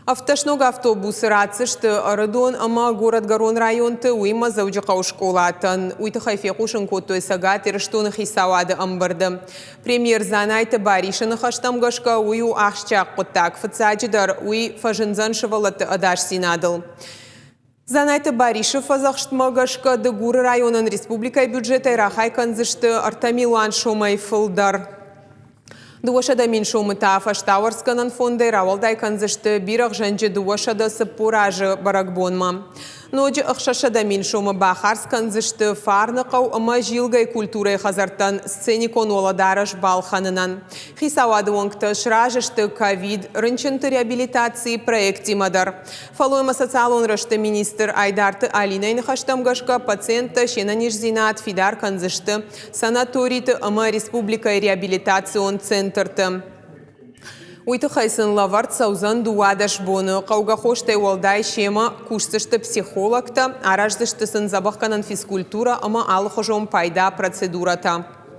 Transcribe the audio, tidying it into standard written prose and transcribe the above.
Автошног автобус рацышты арыдон ама город-гарон районты уйма зауджи қаушқолатын. Уйты хайфеқушын котой сагат ирыштоны хисавады амбырды. Премьер занайты баришыны хаштамгашка уйу ақшчақ құттак фыцаджидар уй фажынзан шывалаты адаш синадыл. Занайты Баришев азақштмагашка дыгуры районын республикай бюджетай рахай канзышты артамилуан шомай фылдар. Дуашада мин шомыта фаштауарсканан фондай равалдай канзышты бирах жанжы дуашада сыппуражы баракбонма. Ноджи ақшашада мин шомы бахарс канзышты фарнықау ама жилгай культурай хазартан сценикон оладарыш балханынан. Хисавады оңкты шражышты ковид рынчынты реабилитации проектимадар. Фалуема социалон рышты министр Айдарты Алинайны хаштамгашка пациента шенаниш зинат фидар канзышты санаторийты ама республикай реабилитацион центрты. Уйты хайсын лавард саузан дуадаш боны, қауға қоштай олдай шема курсышты психологта, араждышты сын забаққанан физкультура, ама алы хожом пайда процедурата.